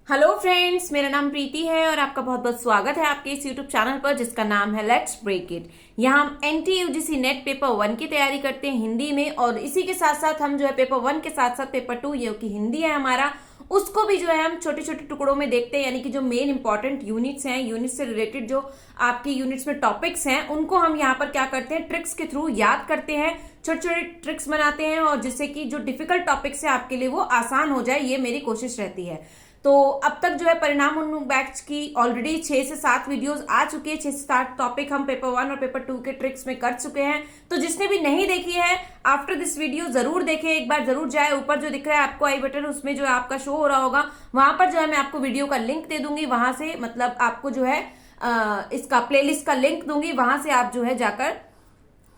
Hello friends, मेरा नाम प्रीति है और आपका बहुत बहुत स्वागत है आपके इस यूट्यूब चैनल पर जिसका नाम है लेट्स ब्रेक इट। यहाँ हम एनटीए यूजीसी नेट पेपर 1 की तैयारी करते हैं हिंदी में, और इसी के साथ साथ हम जो है पेपर 1 के साथ साथ पेपर 2 ये की हिंदी है हमारा, उसको भी जो है हम छोटे छोटे टुकड़ों में देखते हैं। यानी कि जो मेन इंपॉर्टेंट यूनिट्स हैं, यूनिट से रिलेटेड जो आपकी यूनिट्स में टॉपिक्स हैं, उनको हम यहाँ पर क्या करते हैं, ट्रिक्स के थ्रू याद करते हैं, छोटे छोटे ट्रिक्स बनाते हैं, और जिससे कि जो डिफिकल्ट टॉपिक्स है आपके लिए वो आसान हो जाए, ये मेरी कोशिश रहती है। तो अब तक जो है परिणाम उन्मुख बैच की ऑलरेडी 6 से 7 वीडियोस आ चुकी है। 6 से 7 टॉपिक हम पेपर 1 और पेपर 2 के ट्रिक्स में कर चुके हैं। तो जिसने भी नहीं देखी है, आफ्टर दिस वीडियो जरूर देखें, एक बार जरूर जाए। ऊपर जो दिख रहा है आपको आई बटन, उसमें जो है आपका शो हो रहा होगा, वहां पर जो है मैं आपको वीडियो का लिंक दे दूंगी। वहां से मतलब आपको जो है इसका प्लेलिस्ट का लिंक दूंगी, वहां से आप जो है जाकर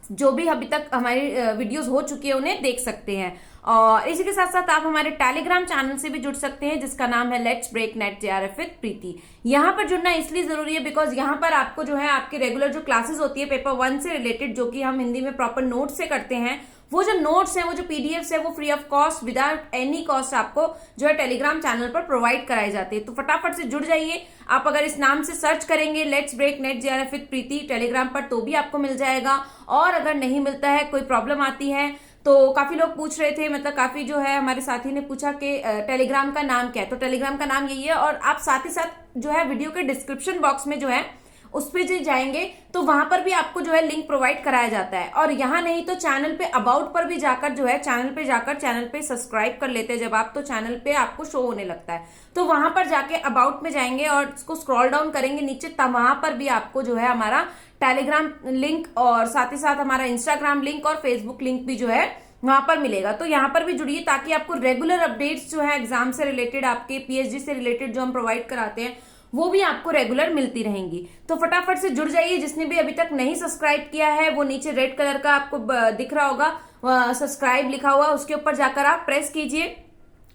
जो भी अभी तक हमारी वीडियोस हो चुकी है उन्हें देख सकते हैं। और इसी के साथ साथ आप हमारे टेलीग्राम चैनल से भी जुड़ सकते हैं जिसका नाम है let's break NET JRF with Preeti. यहाँ पर जुड़ना इसलिए जरूरी है बिकॉज यहाँ पर आपको जो है आपके रेगुलर जो क्लासेस होती है पेपर 1 से रिलेटेड, जो कि हम हिंदी में प्रॉपर नोट से करते हैं, वो जो नोट्स हैं, वो जो पीडीएफ्स है, वो free of cost without any cost आपको जो है टेलीग्राम चैनल पर प्रोवाइड कराई जाती है। तो फटाफट से जुड़ जाइए। आप अगर इस नाम से सर्च करेंगे let's break NET JRF with Preeti Telegram पर, तो भी आपको मिल जाएगा। और अगर नहीं मिलता है, कोई प्रॉब्लम आती है, तो काफी लोग पूछ रहे थे, मतलब काफी जो है हमारे साथी ने पूछा कि टेलीग्राम का नाम क्या है। तो टेलीग्राम का नाम यही है, और आप साथ ही साथ जो है वीडियो के डिस्क्रिप्शन बॉक्स में जो है उस पर जो जाएंगे तो वहां पर भी आपको जो है लिंक प्रोवाइड कराया जाता है। और यहाँ नहीं तो चैनल पे अबाउट पर भी जाकर जो है चैनल पे सब्सक्राइब कर लेते हैं जब आप, तो चैनल पे आपको शो होने लगता है। तो वहां पर जाके अबाउट में जाएंगे और उसको स्क्रॉल डाउन करेंगे नीचे, तब वहां पर भी आपको जो है हमारा टेलीग्राम लिंक और साथ ही साथ हमारा इंस्टाग्राम लिंक और फेसबुक लिंक भी जो है वहां पर मिलेगा। तो यहाँ पर भी जुड़िए ताकि आपको रेगुलर अपडेट्स जो है एग्जाम से रिलेटेड, आपके पीएचडी से रिलेटेड जो हम प्रोवाइड कराते हैं, वो भी आपको रेगुलर मिलती रहेंगी। तो फटाफट से जुड़ जाइए। जिसने भी अभी तक नहीं सब्सक्राइब किया है, वो नीचे रेड कलर का आपको दिख रहा होगा सब्सक्राइब लिखा हुआ, उसके ऊपर जाकर आप प्रेस कीजिए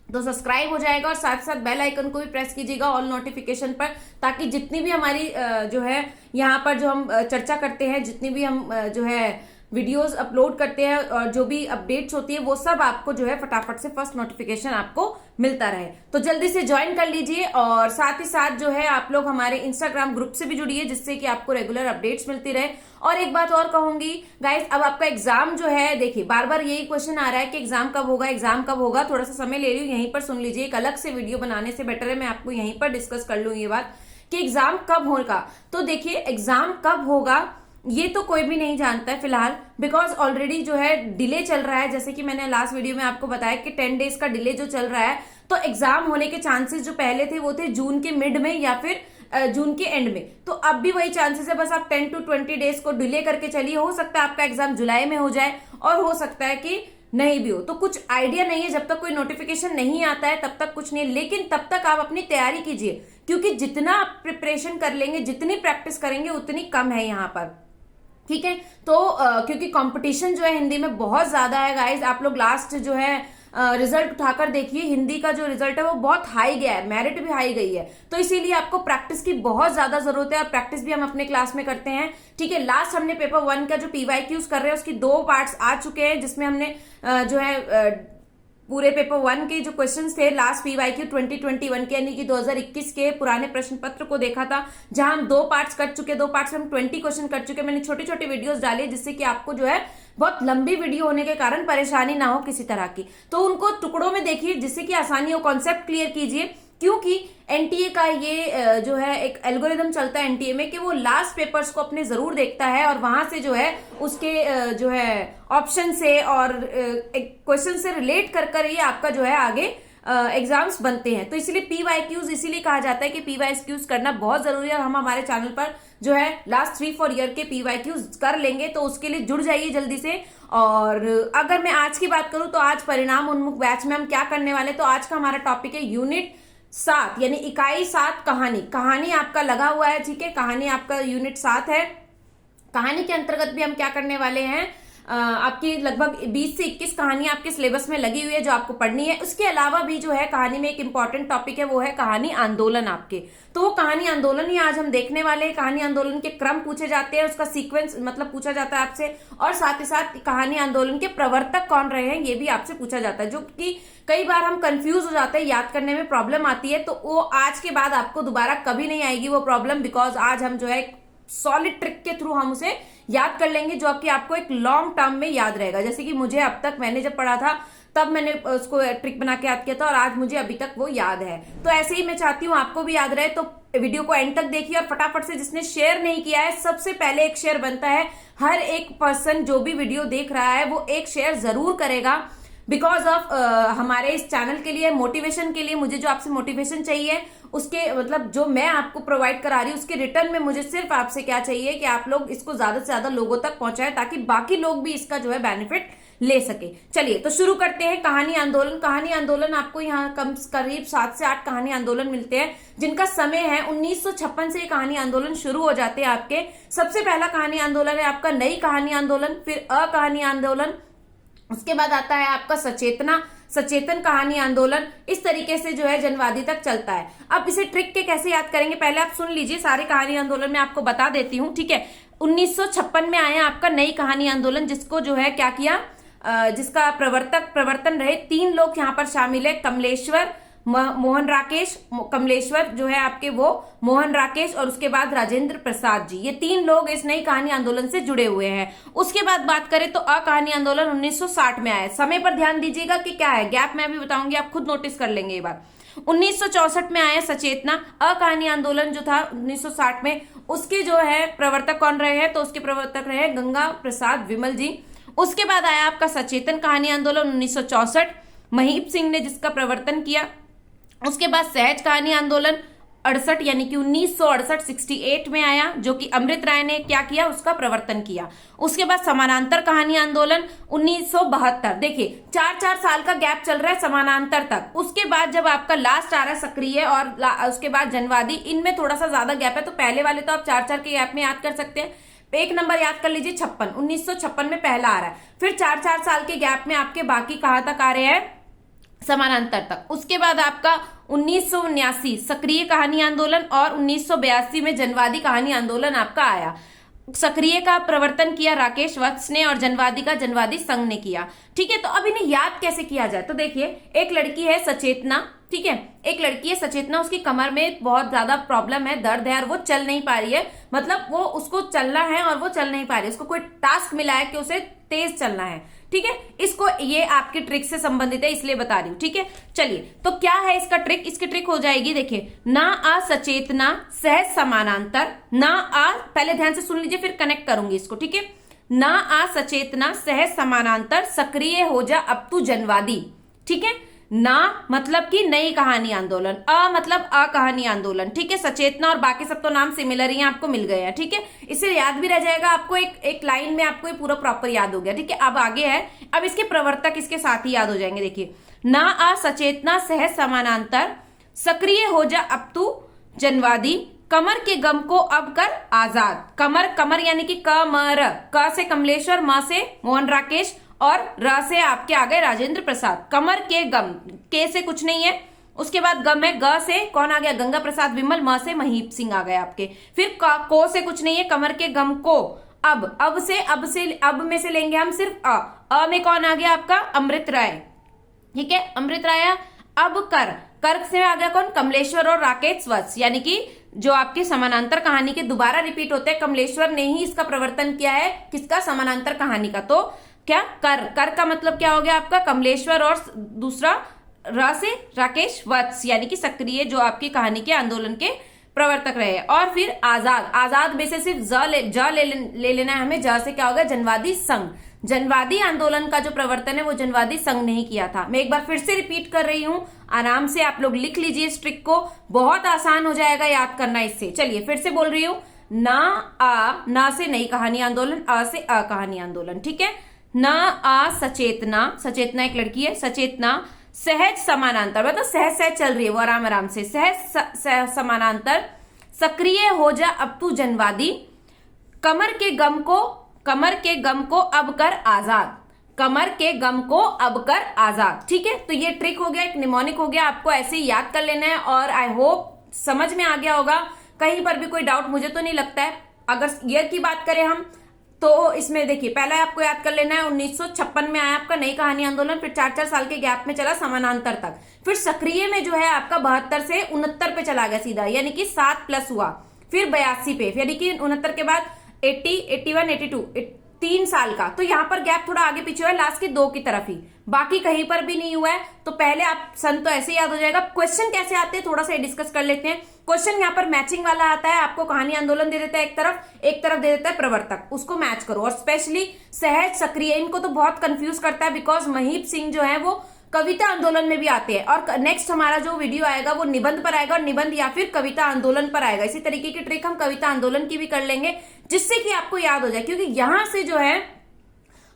तो सब्सक्राइब हो जाएगा। और साथ साथ बेल आइकन को भी प्रेस कीजिएगा ऑल नोटिफिकेशन पर, ताकि जितनी भी हमारी जो है यहाँ पर जो हम चर्चा करते हैं, जितनी भी हम जो है वीडियोस अपलोड करते हैं और जो भी अपडेट्स होती है, वो सब आपको जो है फटाफट से फर्स्ट नोटिफिकेशन आपको मिलता रहे। तो जल्दी से ज्वाइन कर लीजिए। और साथ ही साथ जो है आप लोग हमारे इंस्टाग्राम ग्रुप से भी जुड़िए, जिससे कि आपको रेगुलर अपडेट्स मिलती रहे। और एक बात और कहूंगी गाइस, अब आपका एग्जाम जो है, देखिए बार बार यही क्वेश्चन आ रहा है कि एग्जाम कब होगा, एग्जाम कब होगा। थोड़ा सा समय ले ली, यहीं पर सुन लीजिए। एक अलग से वीडियो बनाने से बेटर है मैं आपको यहीं पर डिस्कस कर लूँ ये बात कि एग्जाम कब होगा। तो देखिए एग्जाम कब होगा ये तो कोई भी नहीं जानता है फिलहाल, बिकॉज ऑलरेडी जो है डिले चल रहा है। जैसे कि मैंने लास्ट वीडियो में आपको बताया कि 10 डेज का डिले जो चल रहा है, तो एग्जाम होने के चांसेस जो पहले थे वो थे जून के मिड में या फिर जून के एंड में। तो अब भी वही चांसेस है, बस आप 10 to 20 डेज को डिले करके चलिए। हो सकता है आपका एग्जाम जुलाई में हो जाए और हो सकता है कि नहीं भी हो, तो कुछ आइडिया नहीं है। जब तक कोई नोटिफिकेशन नहीं आता है तब तक कुछ नहीं है, लेकिन तब तक आप अपनी तैयारी कीजिए, क्योंकि जितना आप प्रिपरेशन कर लेंगे, जितनी प्रैक्टिस करेंगे, उतनी कम है यहाँ पर। ठीक है, तो क्योंकि कंपटीशन जो है हिंदी में बहुत ज्यादा है गाइज। आप लोग लास्ट जो है रिजल्ट उठाकर देखिए, हिंदी का जो रिजल्ट है वो बहुत हाई गया है, मेरिट भी हाई गई है। तो इसीलिए आपको प्रैक्टिस की बहुत ज्यादा जरूरत है, और प्रैक्टिस भी हम अपने क्लास में करते हैं। ठीक है, लास्ट हमने पेपर 1 का जो पीवाईक्यूज कर रहे हैं उसकी 2 पार्ट्स आ चुके हैं, जिसमें हमने जो है पूरे पेपर 1 के जो क्वेश्चंस थे, लास्ट पीवाईक्यू 2021 के यानी कि 2021 के पुराने प्रश्न पत्र को देखा था, जहां हम 2 पार्ट्स कर चुके। 2 पार्ट्स में हम 20 क्वेश्चन कर चुके। मैंने छोटे छोटे वीडियोस डाले जिससे कि आपको जो है बहुत लंबी वीडियो होने के कारण परेशानी ना हो किसी तरह की। तो उनको टुकड़ों में देखिए जिससे कि आसानी हो, कॉन्सेप्ट क्लियर कीजिए। क्योंकि एनटीए का ये जो है एक एल्गोरिदम चलता है एनटीए में कि वो लास्ट पेपर्स को अपने जरूर देखता है, और वहां से जो है उसके जो है ऑप्शन से और क्वेश्चन से रिलेट कर कर ये आपका जो है आगे एग्जाम्स बनते हैं। तो इसीलिए पीवाईक्यूज इसीलिए कहा जाता है कि पीवाईक्यूज करना बहुत जरूरी है। और हम हमारे चैनल पर जो है लास्ट 3-4 ईयर के पीवाईक्यूज कर लेंगे, तो उसके लिए जुड़ जाइए जल्दी से। और अगर मैं आज की बात करूं तो आज परिणाम उन्मुख बैच में हम क्या करने वाले, तो आज का हमारा टॉपिक है यूनिट 7 यानी इकाई 7 कहानी। कहानी आपका लगा हुआ है, ठीक है, कहानी आपका यूनिट 7 है। कहानी के अंतर्गत भी हम क्या करने वाले हैं, आपकी लगभग 20 से 21 कहानियां आपके सिलेबस में लगी हुई है जो आपको पढ़नी है। उसके अलावा भी जो है कहानी में एक इंपॉर्टेंट टॉपिक है, वो है कहानी आंदोलन आपके। तो वो कहानी आंदोलन ही आज हम देखने वाले हैं। कहानी आंदोलन के क्रम पूछे जाते हैं, उसका सीक्वेंस मतलब पूछा जाता है आपसे, और साथ ही साथ कहानी आंदोलन के प्रवर्तक कौन रहे हैं ये भी आपसे पूछा जाता है, जो कि कई बार हम कंफ्यूज हो जाते हैं, याद करने में प्रॉब्लम आती है। तो वो आज के बाद आपको दोबारा कभी नहीं आएगी वो प्रॉब्लम, बिकॉज आज हम जो है सॉलिड ट्रिक के थ्रू हम उसे याद कर लेंगे, जो कि आपको एक लॉन्ग टर्म में याद रहेगा। जैसे कि मुझे अब तक, मैंने जब पढ़ा था तब मैंने उसको ट्रिक बना के याद किया था, और आज मुझे अभी तक वो याद है। तो ऐसे ही मैं चाहती हूँ आपको भी याद रहे, तो वीडियो को एंड तक देखिए, और फटाफट से जिसने शेयर नहीं किया है, सबसे पहले एक शेयर बनता है। हर एक पर्सन जो भी वीडियो देख रहा है वो एक शेयर जरूर करेगा, बिकॉज ऑफ हमारे इस चैनल के लिए, मोटिवेशन के लिए। मुझे जो आपसे मोटिवेशन चाहिए, उसके मतलब जो मैं आपको प्रोवाइड करा रही हूँ, उसके रिटर्न में मुझे सिर्फ आपसे क्या चाहिए कि आप लोग इसको ज्यादा से ज्यादा लोगों तक पहुंचाएं, ताकि बाकी लोग भी इसका जो है बेनिफिट ले सके। चलिए तो शुरू करते हैं। कहानी आंदोलन। कहानी आंदोलन आपको यहाँ करीब 7 से 8 कहानी आंदोलन मिलते हैं, जिनका समय है 1956 से। कहानी आंदोलन शुरू हो जाते हैं आपके। सबसे पहला कहानी आंदोलन है आपका नई कहानी आंदोलन, फिर अकहानी आंदोलन, उसके बाद आता है आपका सचेतन कहानी आंदोलन। इस तरीके से जो है जनवादी तक चलता है। अब इसे ट्रिक के कैसे याद करेंगे, पहले आप सुन लीजिए। सारे कहानी आंदोलन में आपको बता देती हूँ, ठीक है। 1956 में आया आपका नई कहानी आंदोलन, जिसको जो है क्या किया, जिसका प्रवर्तन रहे 3 लोग यहाँ पर शामिल है। कमलेश्वर, मोहन राकेश, कमलेश्वर जो है आपके वो मोहन राकेश, और उसके बाद राजेंद्र प्रसाद जी। ये 3 लोग इस नई कहानी आंदोलन से जुड़े हुए हैं। उसके बाद बात करें तो अकहानी आंदोलन 1960 में आया। समय पर ध्यान दीजिएगा कि क्या है, गैप मैं भी बताऊंगी, आप खुद नोटिस कर लेंगे ये बात। 1964 में आया सचेतना। अकहानी आंदोलन जो था 1960 में, उसके जो है प्रवर्तक कौन रहे हैं, तो उसके प्रवर्तक रहे गंगा प्रसाद विमल जी। उसके बाद आया आपका सचेतन कहानी आंदोलन 1964, महीप सिंह ने जिसका प्रवर्तन किया। उसके बाद सहज कहानी आंदोलन 68 यानी कि 1968 में आया, जो कि अमृत राय ने क्या किया, उसका प्रवर्तन किया। उसके बाद समानांतर कहानी आंदोलन 1972। देखिए 4-4 साल का गैप चल रहा है समानांतर तक। उसके बाद जब आपका लास्ट आ रहा है सक्रिय, और उसके बाद जनवादी, इनमें थोड़ा सा ज्यादा गैप है। तो पहले वाले तो आप 4-4 के गैप में याद कर सकते हैं। एक नंबर याद कर लीजिए 56, 1956 में पहला आ रहा है। फिर 4-4 साल के गैप में आपके बाकी कहां तक आ रहे हैं, समानांतर तक। उसके बाद आपका 1979 सक्रिय कहानी आंदोलन, और 1982 में जनवादी कहानी आंदोलन आपका आया। सक्रिय का प्रवर्तन किया राकेश वत्स ने, और जनवादी का जनवादी संघ ने किया, ठीक है। तो अब इन्हें याद कैसे किया जाए, तो देखिए एक लड़की है सचेतना, ठीक है, एक लड़की है सचेतना, उसकी कमर में बहुत ज्यादा प्रॉब्लम है, दर्द है, और वो चल नहीं पा रही है। मतलब वो उसको चलना है और वो चल नहीं पा रही है। उसको कोई टास्क मिला है कि उसे तेज चलना है, ठीक है। इसको, ये आपकी ट्रिक से संबंधित है इसलिए बता रही हूं, ठीक है। चलिए तो क्या है इसका ट्रिक, इसकी ट्रिक हो जाएगी, देखिए ना आ सचेतना सहज समानांतर, ना आ, पहले ध्यान से सुन लीजिए फिर कनेक्ट करूंगी इसको, ठीक है। ना आ सचेतना सहज समानांतर, सक्रिय हो जा अब तू जनवादी, ठीक है। ना मतलब कि नई कहानी आंदोलन, अ मतलब अकहानी आंदोलन, ठीक है। सचेतना और बाकी सब तो नाम सिमिलर ही आपको मिल गए हैं, ठीक है। इससे याद भी रह जाएगा आपको, एक लाइन में आपको ये पूरा प्रॉपर याद हो गया, ठीक है। अब आगे है, अब इसके प्रवर्तक इसके साथ ही याद हो जाएंगे। देखिए ना आ सचेतना सहज समानांतर, सक्रिय हो जा अब तू जनवादी, कमर के गम को अब कर आजाद। कमर यानी कि कमर, क से कमलेश्वर, म से मोहन राकेश, और र से आपके आ गए राजेंद्र प्रसाद। कमर के गम, के से कुछ नहीं है। उसके बाद गम है, ग से कौन आ गया, गंगा प्रसाद विमल, म से महीप सिंह आ गए आपके। फिर को से कुछ नहीं है, कमर के गम को, अब में से लेंगे हम सिर्फ अ में कौन आ गया आपका, अमृत राय, ठीक है। अमृत राय। अब कर से आ गया कौन, कमलेश्वर और राकेश वत्स, यानी कि जो आपके समानांतर कहानी के दोबारा रिपीट होते हैं। कमलेश्वर ने ही इसका प्रवर्तन किया है, किसका, समानांतर कहानी का। तो क्या, कर का मतलब क्या हो गया आपका, कमलेश्वर, और दूसरा र से राकेश वत्स, यानी कि सक्रिय जो आपकी कहानी के आंदोलन के प्रवर्तक रहे। और फिर आजाद में से सिर्फ ले लेना है हमें। ज से क्या होगा, जनवादी संघ। जनवादी आंदोलन का जो प्रवर्तन है वो जनवादी संघ ने ही किया था। मैं एक बार फिर से रिपीट कर रही हूं, आराम से आप लोग लिख लीजिए इस ट्रिक को, बहुत आसान हो जाएगा याद करना इससे। चलिए फिर से बोल रही हूं, ना से नई कहानी आंदोलन, अ से अकहानी आंदोलन, ठीक है। ना आ सचेतना एक लड़की है, सचेतना सहज समानांतर, मतलब सहज चल रही है वो आराम से, सहज समानांतर, सक्रिय हो जा अब तू जनवादी, कमर के गम को कमर के गम को अब कर आजाद, कमर के गम को अब कर आजाद। ठीक है, तो ये ट्रिक हो गया, एक निमोनिक हो गया, आपको ऐसे ही याद कर लेना है और आई होप समझ में आ गया होगा। कहीं पर भी कोई डाउट मुझे तो नहीं लगता है। अगर ईयर की बात करें हम तो इसमें देखिए पहला आपको याद कर लेना है 1956 में आया आपका नई कहानी आंदोलन, फिर 4-4 साल के गैप में चला समानांतर तक, फिर सक्रिय में जो है आपका 72 से 69 पे चला गया सीधा, यानी कि 7+ हुआ, फिर 82 पे, यानी कि 69 के बाद 80, 81, 82, 3 साल का। तो यहाँ पर गैप थोड़ा आगे पीछे हुआ है, लास्ट के 2 की तरफ ही, बाकी कहीं पर भी नहीं हुआ है। तो पहले आप सन तो ऐसे याद हो जाएगा। क्वेश्चन कैसे आते हैं थोड़ा सा डिस्कस कर लेते हैं। क्वेश्चन यहाँ पर मैचिंग वाला आता है, आपको कहानी आंदोलन दे देता है एक तरफ दे देता है प्रवर्तक, उसको मैच करो। और स्पेशली सहज सक्रिय, इनको तो बहुत कंफ्यूज करता है, बिकॉज महीप सिंह जो है वो कविता आंदोलन में भी आते हैं। और नेक्स्ट हमारा जो वीडियो आएगा वो निबंध पर आएगा, और निबंध या फिर कविता आंदोलन पर आएगा। इसी तरीके की ट्रिक हम कविता आंदोलन की भी कर लेंगे, जिससे कि आपको याद हो जाए, क्योंकि यहां से जो है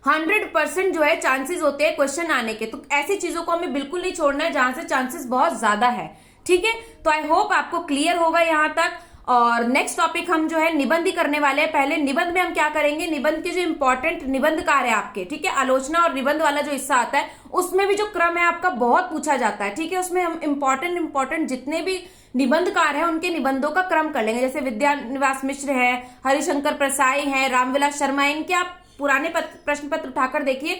100% जो है चांसेस होते हैं क्वेश्चन आने के। तो ऐसी चीजों को हमें बिल्कुल नहीं छोड़ना है जहां से चांसेस बहुत ज्यादा है। ठीक है, तो आई होप आपको क्लियर होगा यहां तक। और नेक्स्ट टॉपिक हम जो है निबंध ही करने वाले हैं। पहले निबंध में हम क्या करेंगे, निबंध के जो इंपॉर्टेंट निबंधकार है आपके, ठीक है, आलोचना और निबंध वाला जो हिस्सा आता है उसमें भी जो क्रम है आपका बहुत पूछा जाता है। ठीक है, उसमें हम इंपॉर्टेंट जितने भी निबंधकार हैं उनके निबंधों का क्रम कर लेंगे। जैसे विद्यानिवास मिश्र है, हरिशंकर प्रसाई है, रामविलास शर्मा, इनके आप पुराने प्रश्न पत्र उठाकर देखिए,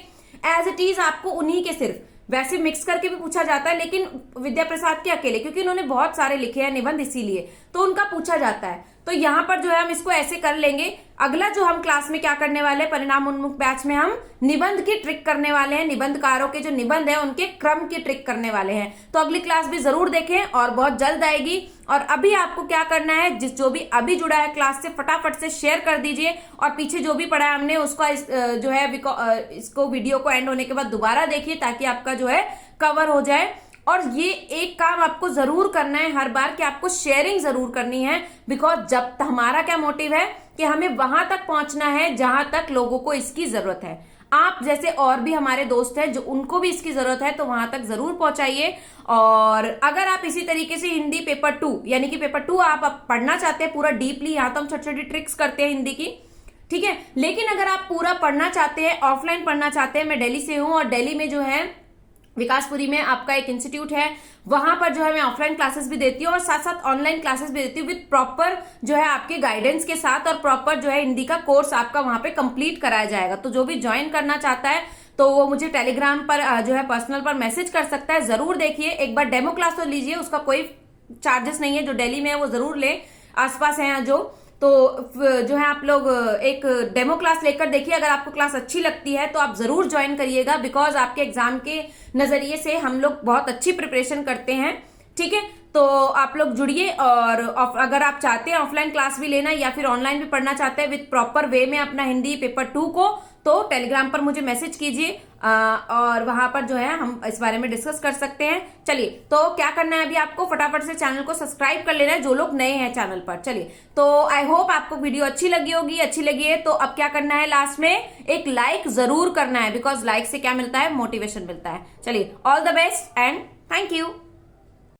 एज इट इज आपको उन्हीं के सिर्फ, वैसे मिक्स करके भी पूछा जाता है लेकिन विद्या प्रसाद के अकेले, क्योंकि उन्होंने बहुत सारे लिखे हैं निबंध, इसीलिए तो उनका पूछा जाता है। तो यहाँ पर जो है हम इसको ऐसे कर लेंगे। अगला जो हम क्लास में क्या करने वाले हैं, परिणाम उन्मुख बैच में हम निबंध की ट्रिक करने वाले हैं, निबंधकारों के जो निबंध है उनके क्रम की ट्रिक करने वाले हैं। तो अगली क्लास भी जरूर देखें और बहुत जल्द आएगी। और अभी आपको क्या करना है, जो भी अभी जुड़ा है क्लास से फटाफट से शेयर कर दीजिए, और पीछे जो भी पढ़ा है हमने उसका जो है इसको वीडियो को एंड होने के बाद दोबारा देखिए, ताकि आपका जो है कवर हो जाए। और ये एक काम आपको जरूर करना है हर बार कि आपको शेयरिंग जरूर करनी है, बिकॉज जब हमारा क्या मोटिव है कि हमें वहां तक पहुंचना है जहां तक लोगों को इसकी जरूरत है। आप जैसे और भी हमारे दोस्त हैं जो उनको भी इसकी जरूरत है, तो वहां तक जरूर पहुंचाइए। और अगर आप इसी तरीके से हिंदी पेपर 2 यानी कि पेपर 2 आप पढ़ना चाहते हैं पूरा डीपली, यहाँ तो हम छोटी छोटी ट्रिक्स करते हैं हिंदी की, ठीक है, लेकिन अगर आप पूरा पढ़ना चाहते हैं, ऑफलाइन पढ़ना चाहते हैं, मैं दिल्ली से हूं और दिल्ली में जो है विकासपुरी में आपका एक इंस्टीट्यूट है, वहां पर जो है मैं ऑफलाइन क्लासेस भी देती हूँ और साथ साथ ऑनलाइन क्लासेस भी देती हूँ विद प्रॉपर जो है आपके गाइडेंस के साथ, और प्रॉपर जो है हिंदी का कोर्स आपका वहां पे कंप्लीट कराया जाएगा। तो जो भी ज्वाइन करना चाहता है तो वो मुझे टेलीग्राम पर जो है पर्सनल पर मैसेज कर सकता है। जरूर देखिए, एक बार डेमो क्लास तो लीजिए, उसका कोई चार्जेस नहीं है। जो दिल्ली में है वो जरूर ले, आसपास है जो, तो जो है आप लोग एक डेमो क्लास लेकर देखिए। अगर आपको क्लास अच्छी लगती है तो आप जरूर ज्वाइन करिएगा, बिकॉज आपके एग्जाम के नजरिए से हम लोग बहुत अच्छी प्रिपरेशन करते हैं। ठीक है, तो आप लोग जुड़िए। और अगर आप चाहते हैं ऑफलाइन क्लास भी लेना या फिर ऑनलाइन भी पढ़ना चाहते हैं विद प्रॉपर वे में अपना हिंदी पेपर 2 को, तो टेलीग्राम पर मुझे मैसेज कीजिए और वहां पर जो है हम इस बारे में डिस्कस कर सकते हैं। चलिए, तो क्या करना है अभी आपको, फटाफट से चैनल को सब्सक्राइब कर लेना है जो लोग नए हैं चैनल पर। चलिए, तो आई होप आपको वीडियो अच्छी लगी होगी। अच्छी लगी है तो अब क्या करना है, लास्ट में एक लाइक जरूर करना है, बिकॉज लाइक से क्या मिलता है, मोटिवेशन मिलता है। चलिए, all the best and thank you.